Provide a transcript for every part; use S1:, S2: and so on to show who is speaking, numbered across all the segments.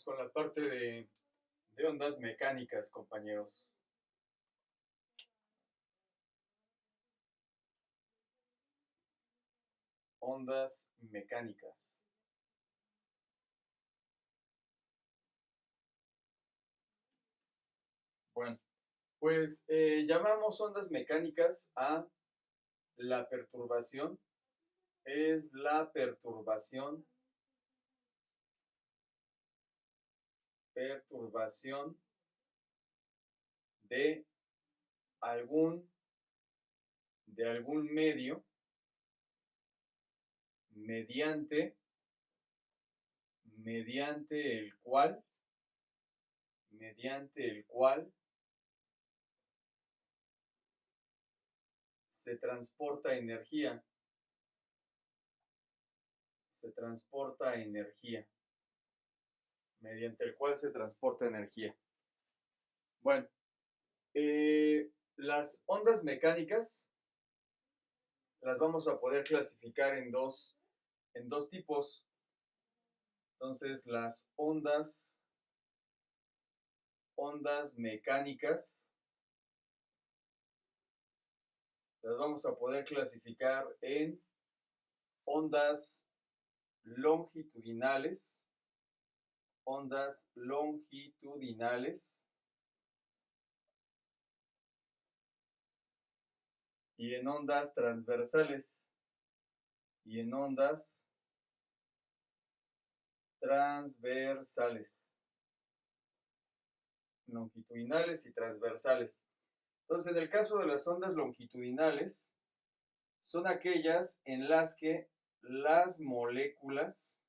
S1: Vamos con la parte de ondas mecánicas, compañeros. Ondas mecánicas. Bueno, pues llamamos ondas mecánicas a la perturbación. Es la perturbación de algún, medio mediante el cual se transporta energía. Mediante el cual se transporta energía. Bueno, las ondas mecánicas las vamos a poder clasificar en dos tipos. Entonces, las ondas mecánicas las vamos a poder clasificar en ondas longitudinales, y en ondas transversales, longitudinales y transversales. Entonces, en el caso de las ondas longitudinales, son aquellas en las que las moléculas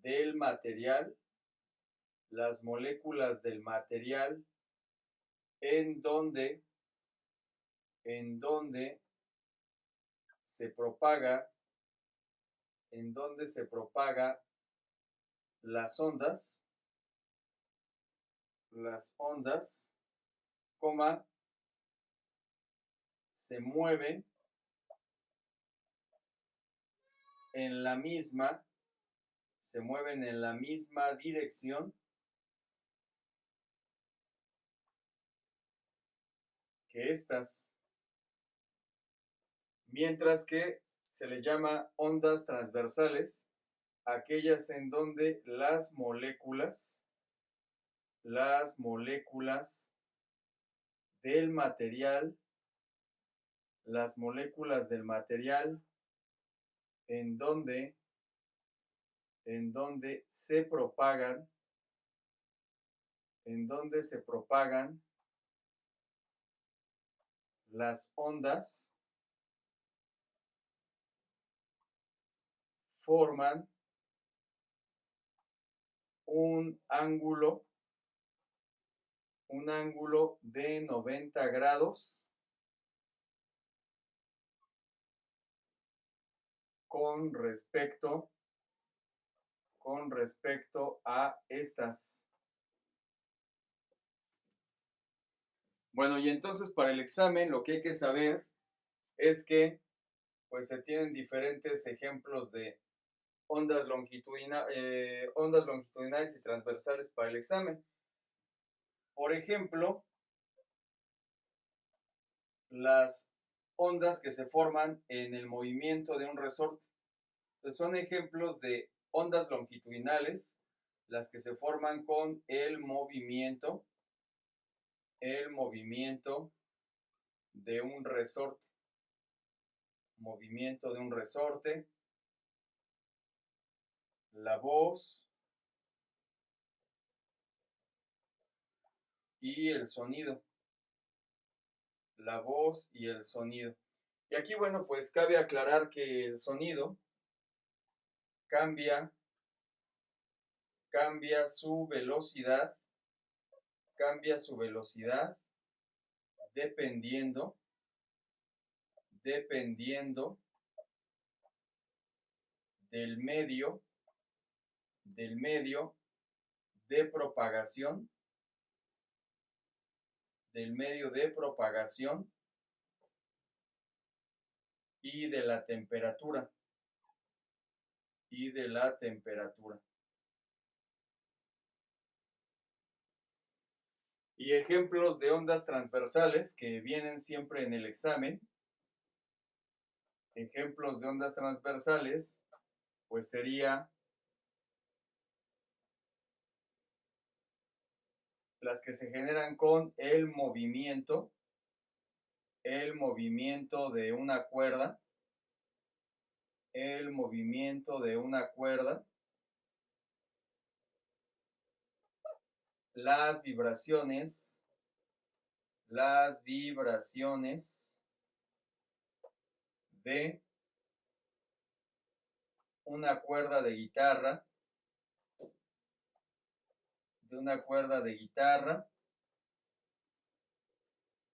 S1: del material, en donde se propaga las ondas, se mueven en la misma dirección que estas, mientras que se les llama ondas transversales aquellas en donde las moléculas del material, en donde se propagan las ondas, forman un ángulo de 90 grados con respecto a estas. Bueno, y entonces para el examen lo que hay que saber es que pues se tienen diferentes ejemplos de ondas longitudinales y transversales para el examen. Por ejemplo, las ondas que se forman en el movimiento de un resorte. Entonces, son ejemplos de ondas longitudinales, las que se forman con el movimiento de un resorte. La voz y el sonido. Y aquí, bueno, pues cabe aclarar que el sonido cambia su velocidad dependiendo del medio de propagación y de la temperatura. y de la temperatura. Y ejemplos de ondas transversales que vienen siempre en el examen. Ejemplos de ondas transversales, pues sería las que se generan con el movimiento de una cuerda, el movimiento de una cuerda, las vibraciones de una cuerda de guitarra,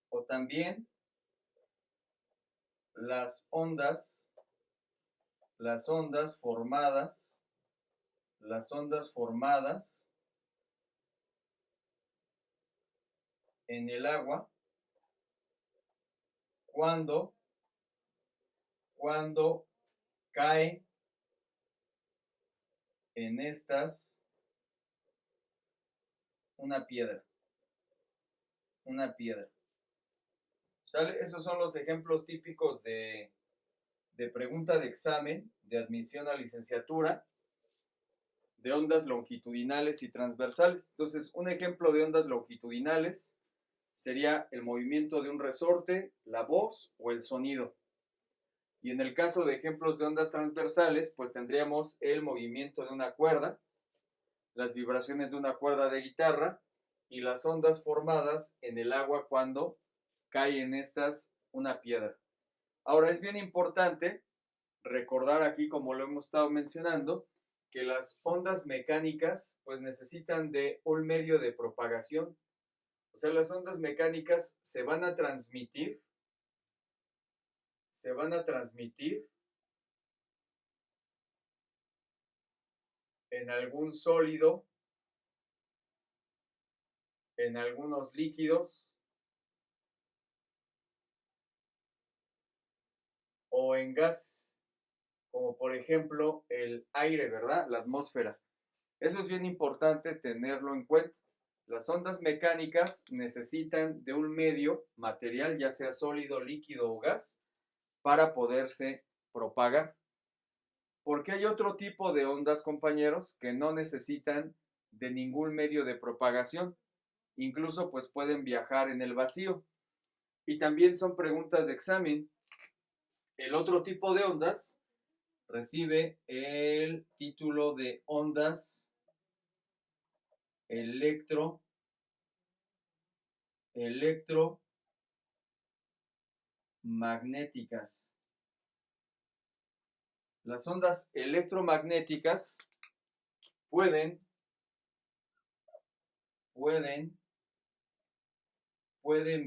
S1: o también las ondas formadas en el agua cuando cae en estas una piedra. ¿Sale? Esos son los ejemplos típicos de pregunta de examen de admisión a licenciatura de ondas longitudinales y transversales. Entonces, un ejemplo de ondas longitudinales sería el movimiento de un resorte, la voz o el sonido. Y en el caso de ejemplos de ondas transversales, pues tendríamos el movimiento de una cuerda, las vibraciones de una cuerda de guitarra y las ondas formadas en el agua cuando cae en estas una piedra. Ahora, es bien importante recordar aquí, como lo hemos estado mencionando, que las ondas mecánicas pues necesitan de un medio de propagación. O sea, las ondas mecánicas se van a transmitir en algún sólido, en algunos líquidos o en gas, como por ejemplo el aire, ¿verdad? La atmósfera. Eso es bien importante tenerlo en cuenta. Las ondas mecánicas necesitan de un medio material, ya sea sólido, líquido o gas, para poderse propagar. Porque hay otro tipo de ondas, compañeros, que no necesitan de ningún medio de propagación. Incluso pues pueden viajar en el vacío. Y también son preguntas de examen. El otro tipo de ondas recibe el título de ondas electromagnéticas. Las ondas electromagnéticas pueden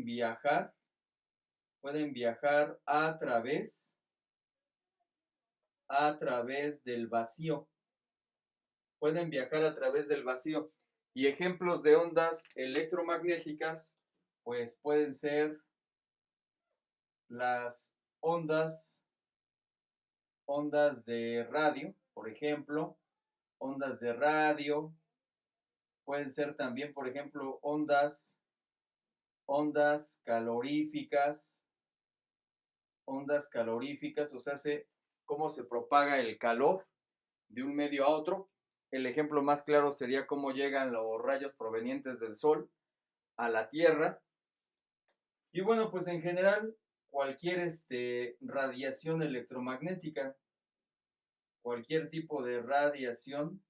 S1: viajar a través del vacío. Pueden viajar a través del vacío. Y ejemplos de ondas electromagnéticas, pues pueden ser las ondas de radio, por ejemplo, ondas de radio. Pueden ser también, por ejemplo, ondas caloríficas, o sea, cómo se propaga el calor de un medio a otro. El ejemplo más claro sería cómo llegan los rayos provenientes del Sol a la Tierra. Y bueno, pues en general, cualquier radiación electromagnética, cualquier tipo de radiación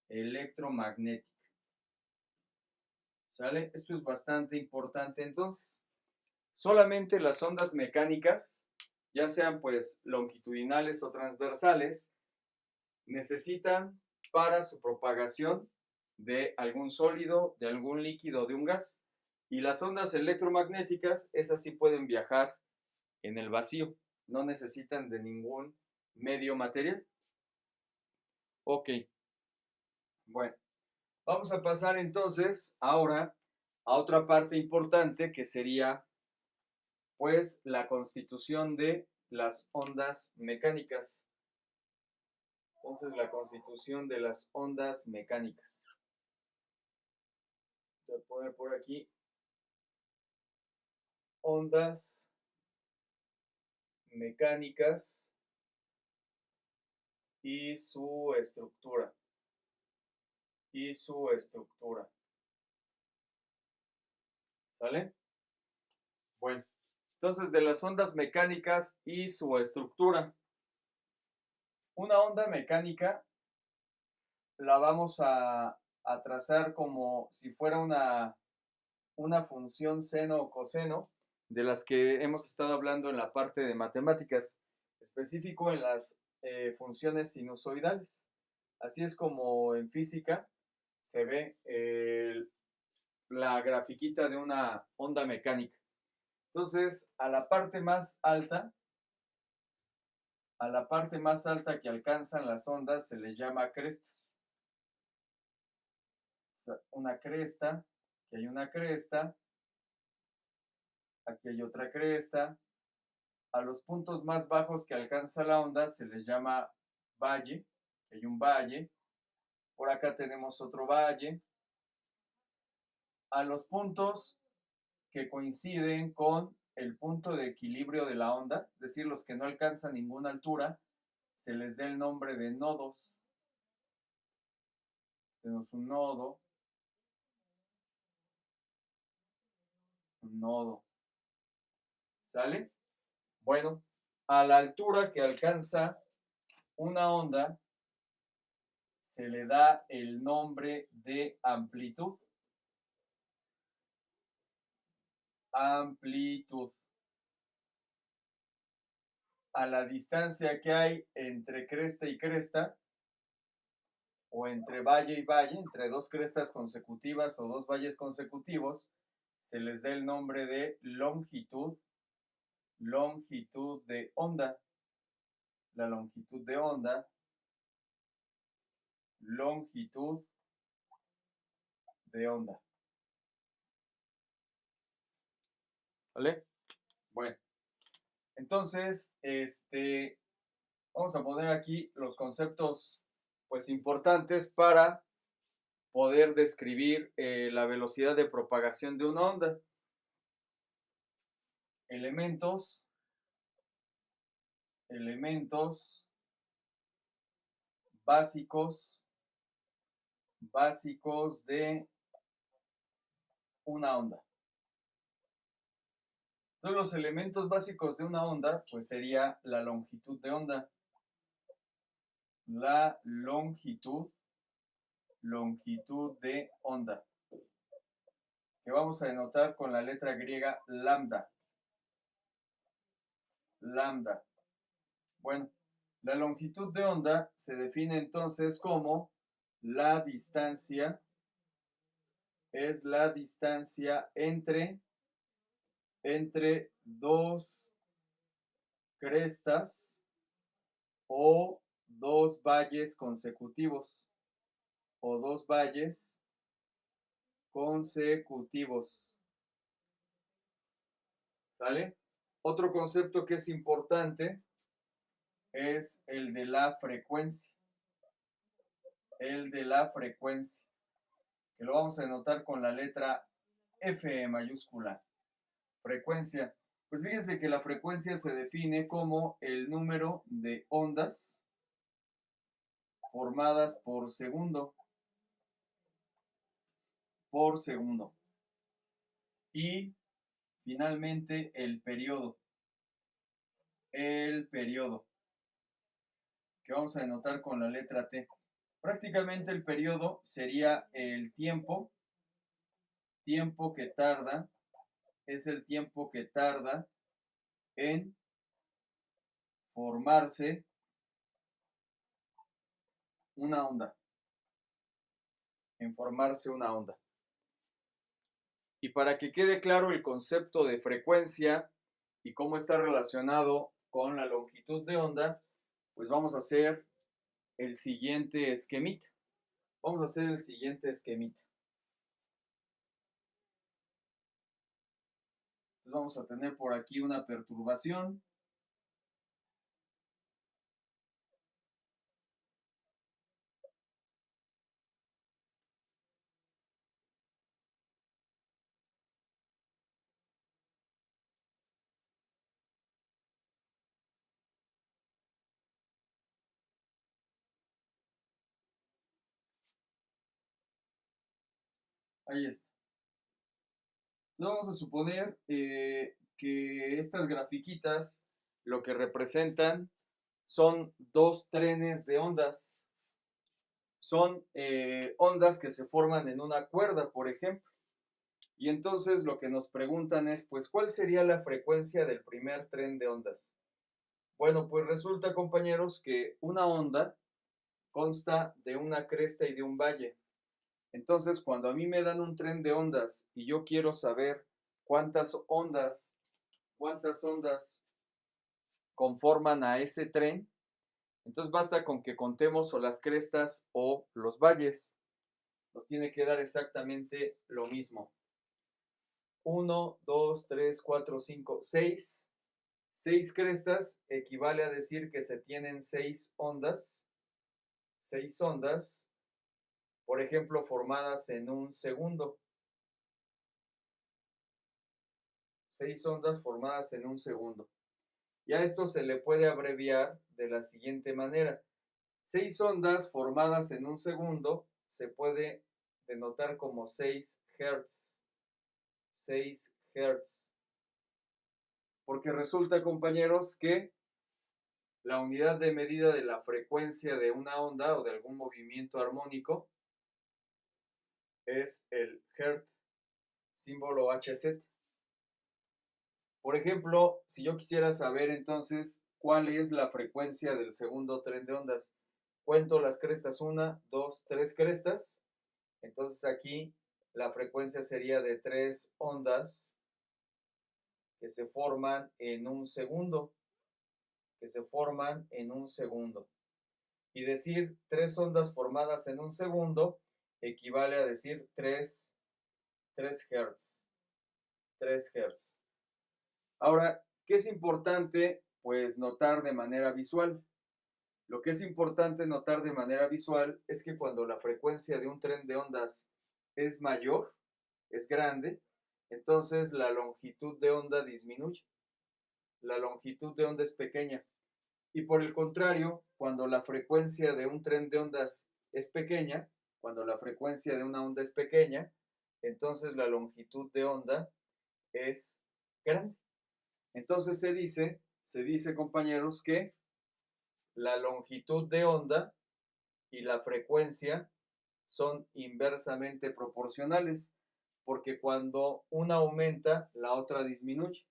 S1: electromagnética. ¿Sale? Esto es bastante importante. Entonces, solamente las ondas mecánicas, ya sean pues longitudinales o transversales, necesitan para su propagación de algún sólido, de algún líquido, de un gas. Y las ondas electromagnéticas, esas sí pueden viajar en el vacío, no necesitan de ningún medio material. Ok, bueno, vamos a pasar entonces ahora a otra parte importante que sería Pues la constitución de las ondas mecánicas. Entonces, la constitución de las ondas mecánicas. Voy a poner por aquí ondas mecánicas y su estructura. ¿Sale? Bueno, entonces de las ondas mecánicas y su estructura. Una onda mecánica la vamos a trazar como si fuera una función seno o coseno de las que hemos estado hablando en la parte de matemáticas, específico en las funciones sinusoidales. Así es como en física se ve la grafiquita de una onda mecánica. Entonces, a la parte más alta que alcanzan las ondas se les llama crestas. O sea, una cresta, aquí hay una cresta, aquí hay otra cresta. A los puntos más bajos que alcanza la onda se les llama valle, hay un valle. Por acá tenemos otro valle. A los puntos que coinciden con el punto de equilibrio de la onda, es decir, los que no alcanzan ninguna altura, se les da el nombre de nodos. Tenemos un nodo. ¿Sale? Bueno, a la altura que alcanza una onda se le da el nombre de amplitud. Amplitud. A la distancia que hay entre cresta y cresta, o entre valle y valle, entre dos crestas consecutivas o dos valles consecutivos, se les da el nombre de longitud. Longitud de onda. La longitud de onda. Longitud de onda. ¿Vale? Bueno, entonces, vamos a poner aquí los conceptos, pues, importantes para poder describir la velocidad de propagación de una onda. Elementos básicos de una onda. Entonces, los elementos básicos de una onda, pues sería la longitud de onda. La longitud de onda, que vamos a denotar con la letra griega lambda. Lambda. Bueno, la longitud de onda se define entonces como la distancia, es la distancia entre dos crestas o dos valles consecutivos. ¿Sale? Otro concepto que es importante es el de la frecuencia. Que lo vamos a denotar con la letra F mayúscula. Frecuencia. Pues fíjense que la frecuencia se define como el número de ondas formadas por segundo. Y finalmente el periodo. Que vamos a denotar con la letra T. Prácticamente el periodo sería el tiempo que tarda, es el tiempo que tarda en formarse una onda. Y para que quede claro el concepto de frecuencia y cómo está relacionado con la longitud de onda, pues vamos a hacer el siguiente esquemita. Entonces Entonces vamos a tener por aquí una perturbación. Ahí está. Vamos a suponer que estas grafiquitas lo que representan son dos trenes de ondas. Son ondas que se forman en una cuerda, por ejemplo. Y entonces lo que nos preguntan es, pues, ¿cuál sería la frecuencia del primer tren de ondas? Bueno, pues resulta, compañeros, que una onda consta de una cresta y de un valle. Entonces, cuando a mí me dan un tren de ondas y yo quiero saber cuántas ondas conforman a ese tren, entonces basta con que contemos o las crestas o los valles. Nos tiene que dar exactamente lo mismo. 1, 2, 3, 4, 5, 6. 6 crestas equivale a decir que se tienen 6 ondas. 6 ondas, por ejemplo, formadas en un segundo. 6 ondas formadas en un segundo. Y a esto se le puede abreviar de la siguiente manera. 6 ondas formadas en un segundo se puede denotar como 6 Hz. 6 Hz. Porque resulta, compañeros, que la unidad de medida de la frecuencia de una onda o de algún movimiento armónico es el Hertz, símbolo Hz. Por ejemplo, si yo quisiera saber entonces cuál es la frecuencia del segundo tren de ondas, cuento las crestas, 1, 2, 3 crestas. Entonces aquí la frecuencia sería de 3 ondas que se forman en un segundo. Y decir 3 ondas formadas en un segundo equivale a decir 3 Hz. 3 Hz. Ahora, ¿qué es importante? Pues notar de manera visual. Lo que es importante notar de manera visual es que cuando la frecuencia de un tren de ondas es mayor, es grande, entonces la longitud de onda disminuye. La longitud de onda es pequeña. Y por el contrario, cuando la frecuencia de un tren de ondas es pequeña, cuando la frecuencia de una onda es pequeña, entonces la longitud de onda es grande. Entonces se dice, compañeros, que la longitud de onda y la frecuencia son inversamente proporcionales, porque cuando una aumenta, la otra disminuye.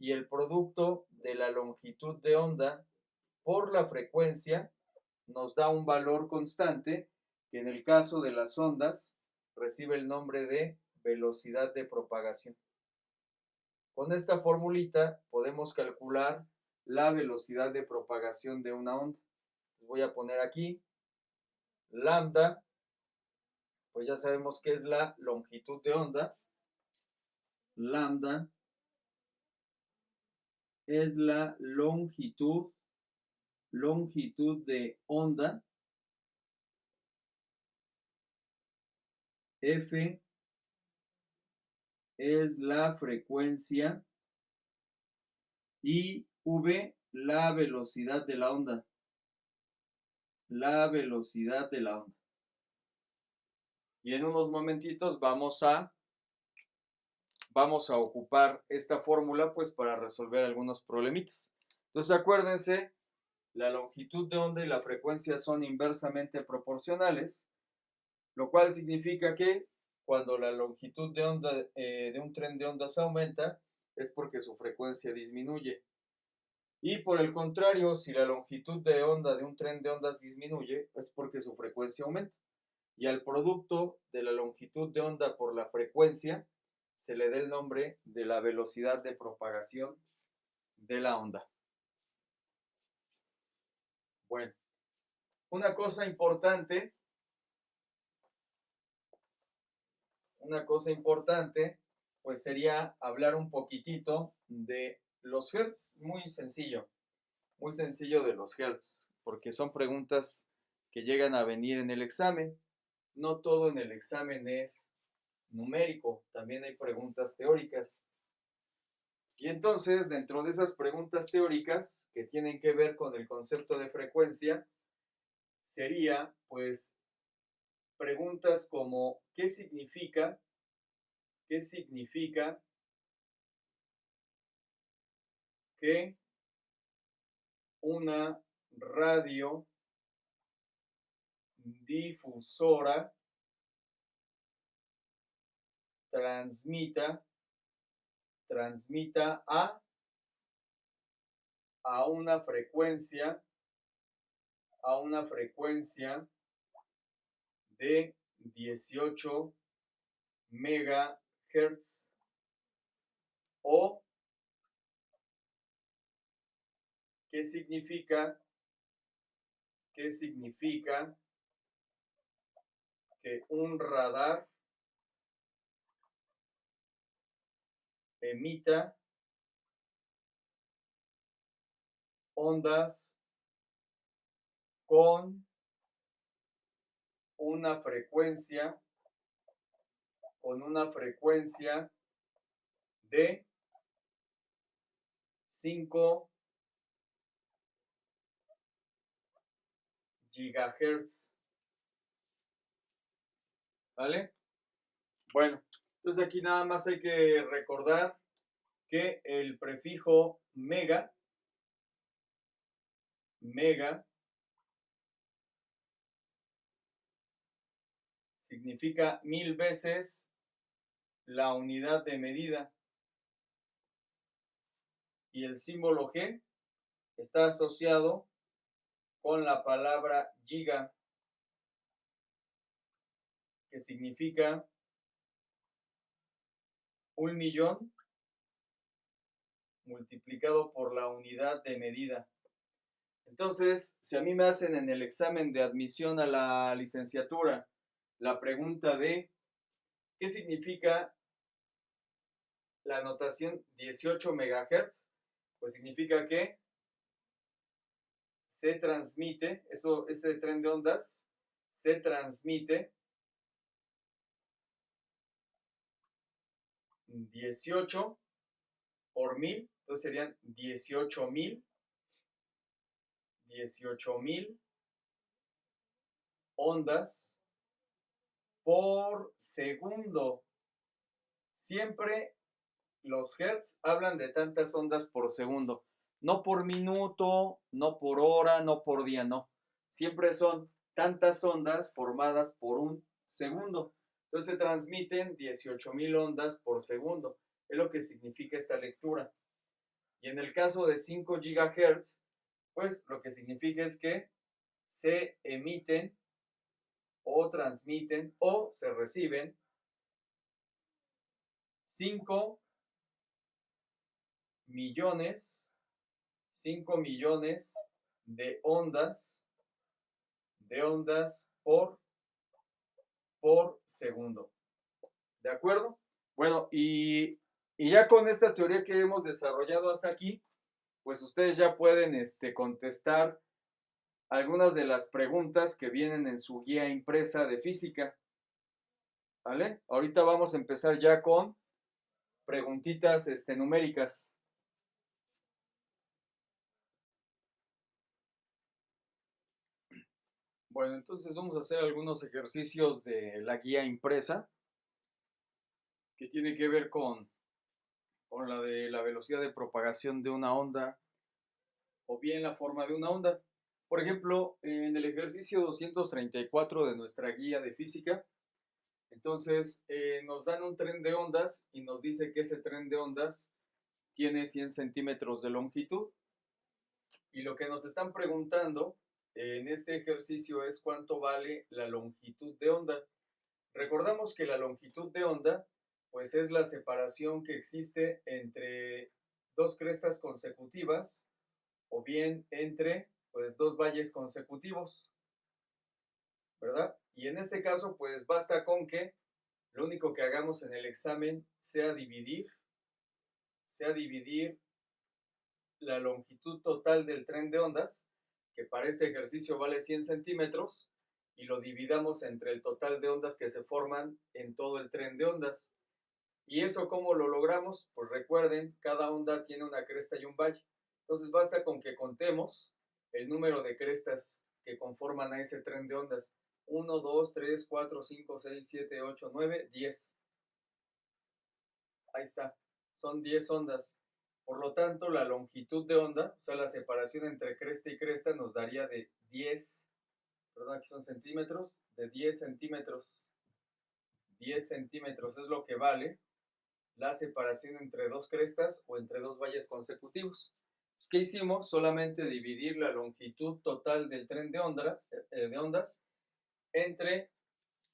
S1: Y el producto de la longitud de onda por la frecuencia nos da un valor constante que en el caso de las ondas recibe el nombre de velocidad de propagación. Con esta formulita podemos calcular la velocidad de propagación de una onda. Voy a poner aquí lambda, pues ya sabemos que es la longitud de onda. Lambda es la longitud de onda. F es la frecuencia y V la velocidad de la onda. La velocidad de la onda. Y en unos momentitos vamos a ocupar esta fórmula pues para resolver algunos problemitas. Entonces acuérdense, la longitud de onda y la frecuencia son inversamente proporcionales, lo cual significa que cuando la longitud de onda de un tren de ondas aumenta, es porque su frecuencia disminuye. Y por el contrario, si la longitud de onda de un tren de ondas disminuye, es porque su frecuencia aumenta. Y al producto de la longitud de onda por la frecuencia se le da el nombre de la velocidad de propagación de la onda. Bueno, una cosa importante pues sería hablar un poquitito de los hertz. Muy sencillo de los hertz, porque son preguntas que llegan a venir en el examen. No todo en el examen es numérico, también hay preguntas teóricas. Y entonces, dentro de esas preguntas teóricas que tienen que ver con el concepto de frecuencia, sería, pues, preguntas como ¿qué significa que una radiodifusora transmita a una frecuencia de 18 megahertz, o qué significa que un radar emita ondas con una frecuencia de 5 gigahertz. ¿Vale? Bueno, entonces aquí nada más hay que recordar que el prefijo mega significa 1000 veces la unidad de medida, y el símbolo G está asociado con la palabra giga, que significa 1.000.000 multiplicado por la unidad de medida. Entonces, si a mí me hacen en el examen de admisión a la licenciatura la pregunta de ¿qué significa la notación 18 megahertz? Pues significa que se transmite, ese tren de ondas se transmite 18 por 1000, entonces serían 18.000 ondas por segundo. Siempre los hertz hablan de tantas ondas por segundo, no por minuto, no por hora, no por día, no. Siempre son tantas ondas formadas por un segundo. Entonces se transmiten 18.000 ondas por segundo. Es lo que significa esta lectura. Y en el caso de 5 gigahertz, pues lo que significa es que se emiten o transmiten o se reciben 5 millones de ondas por segundo. ¿De acuerdo? Bueno, y ya con esta teoría que hemos desarrollado hasta aquí, pues ustedes ya pueden contestar algunas de las preguntas que vienen en su guía impresa de física. ¿Vale? Ahorita vamos a empezar ya con preguntitas numéricas. Bueno, entonces vamos a hacer algunos ejercicios de la guía impresa que tiene que ver con la de la velocidad de propagación de una onda o bien la forma de una onda. Por ejemplo, en el ejercicio 234 de nuestra guía de física, entonces nos dan un tren de ondas y nos dice que ese tren de ondas tiene 100 centímetros de longitud. Y lo que nos están preguntando en este ejercicio es cuánto vale la longitud de onda. Recordamos que la longitud de onda pues es la separación que existe entre dos crestas consecutivas o bien entre pues dos valles consecutivos, ¿verdad? Y en este caso pues basta con que Lo único que hagamos en el examen sea dividir la longitud total del tren de ondas, que para este ejercicio vale 100 centímetros, y lo dividamos entre el total de ondas que se forman en todo el tren de ondas. ¿Y eso cómo lo logramos? Pues recuerden, cada onda tiene una cresta y un valle. Entonces basta con que contemos el número de crestas que conforman a ese tren de ondas. 1, 2, 3, 4, 5, 6, 7, 8, 9, 10. Ahí está. Son 10 ondas. Por lo tanto, la longitud de onda, o sea, la separación entre cresta y cresta nos daría de 10, perdón, aquí son centímetros, de 10 centímetros. 10 centímetros es lo que vale la separación entre dos crestas o entre dos valles consecutivos. Pues, ¿qué hicimos? Solamente dividir la longitud total del tren de ondas entre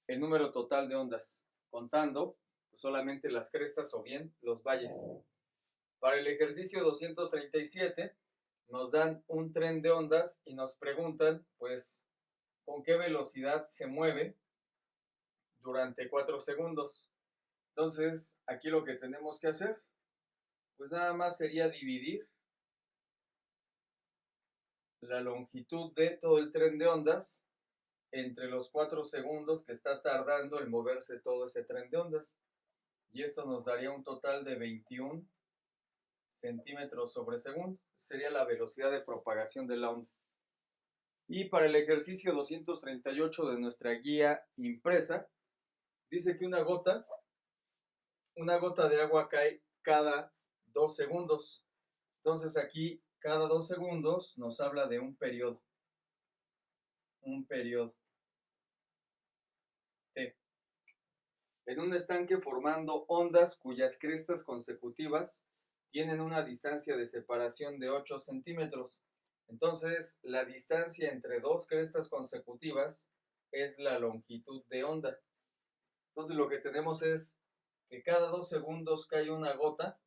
S1: el número total de ondas, contando pues, solamente las crestas o bien los valles. Para el ejercicio 237 nos dan un tren de ondas y nos preguntan, pues, con qué velocidad se mueve durante 4 segundos. Entonces, aquí lo que tenemos que hacer, pues nada más sería dividir la longitud de todo el tren de ondas entre los 4 segundos que está tardando en moverse todo ese tren de ondas. Y esto nos daría un total de 21 centímetros sobre segundo. Sería la velocidad de propagación de la onda. Y para el ejercicio 238 de nuestra guía impresa, dice que una gota de agua cae cada 2 segundos. Entonces aquí cada 2 segundos nos habla de un periodo. Un periodo T. En un estanque formando ondas cuyas crestas consecutivas tienen una distancia de separación de 8 centímetros. Entonces, la distancia entre dos crestas consecutivas es la longitud de onda. Entonces, lo que tenemos es que cada 2 segundos cae una gota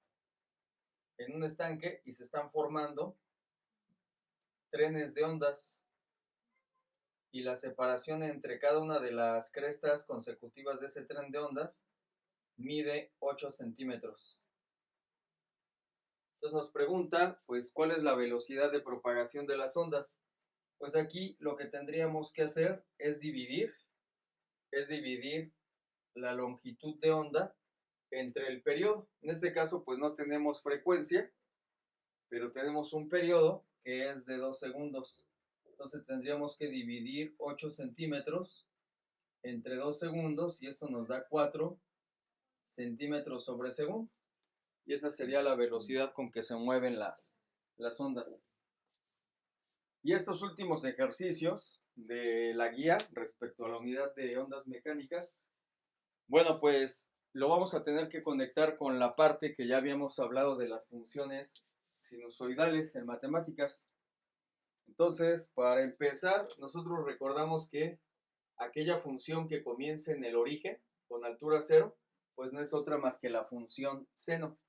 S1: en un estanque y se están formando trenes de ondas. Y la separación entre cada una de las crestas consecutivas de ese tren de ondas mide 8 centímetros. Entonces nos pregunta, pues, ¿cuál es la velocidad de propagación de las ondas? Pues aquí lo que tendríamos que hacer es dividir la longitud de onda entre el periodo. En este caso, pues no tenemos frecuencia, pero tenemos un periodo que es de 2 segundos. Entonces tendríamos que dividir 8 centímetros entre 2 segundos y esto nos da 4 centímetros sobre segundo. Y esa sería la velocidad con que se mueven las ondas. Y estos últimos ejercicios de la guía respecto a la unidad de ondas mecánicas, bueno, pues lo vamos a tener que conectar con la parte que ya habíamos hablado de las funciones sinusoidales en matemáticas. Entonces, para empezar, nosotros recordamos que aquella función que comienza en el origen con altura 0, pues no es otra más que la función seno.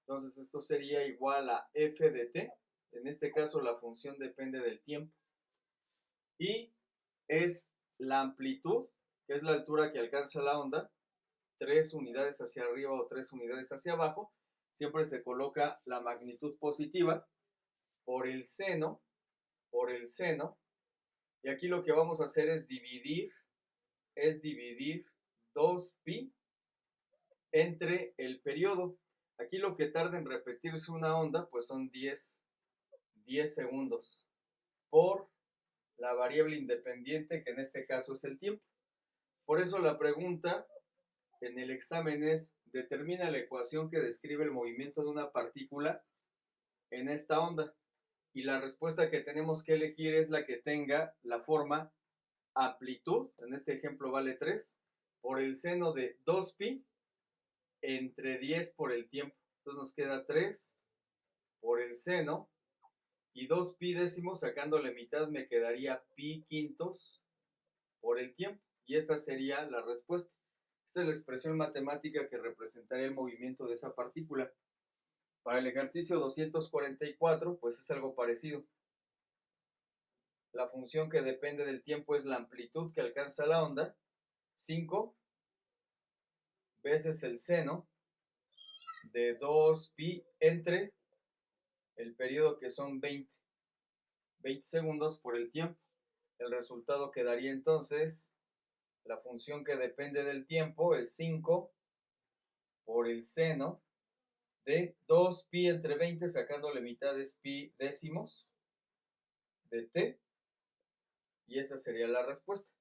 S1: Entonces esto sería igual a f de t. En este caso la función depende del tiempo. Y es la amplitud, que es la altura que alcanza la onda, 3 unidades hacia arriba o 3 unidades hacia abajo. Siempre se coloca la magnitud positiva por el seno. Y aquí lo que vamos a hacer es dividir 2pi entre el periodo. Aquí lo que tarda en repetirse una onda, pues son 10 segundos por la variable independiente, que en este caso es el tiempo. Por eso la pregunta en el examen es: determina la ecuación que describe el movimiento de una partícula en esta onda. Y la respuesta que tenemos que elegir es la que tenga la forma amplitud, en este ejemplo vale 3, por el seno de 2pi entre 10 por el tiempo. Entonces nos queda 3 por el seno y 2pi décimos, sacándole mitad me quedaría pi quintos por el tiempo. Y esta sería la respuesta. Esta es la expresión matemática que representaría el movimiento de esa partícula. Para el ejercicio 244, pues es algo parecido. La función que depende del tiempo es la amplitud que alcanza la onda, 5 veces el seno de 2pi entre el periodo, que son 20 segundos por el tiempo. El resultado quedaría entonces, la función que depende del tiempo es 5 por el seno de 2pi entre 20, sacándole mitad es pi décimos de t, y esa sería la respuesta.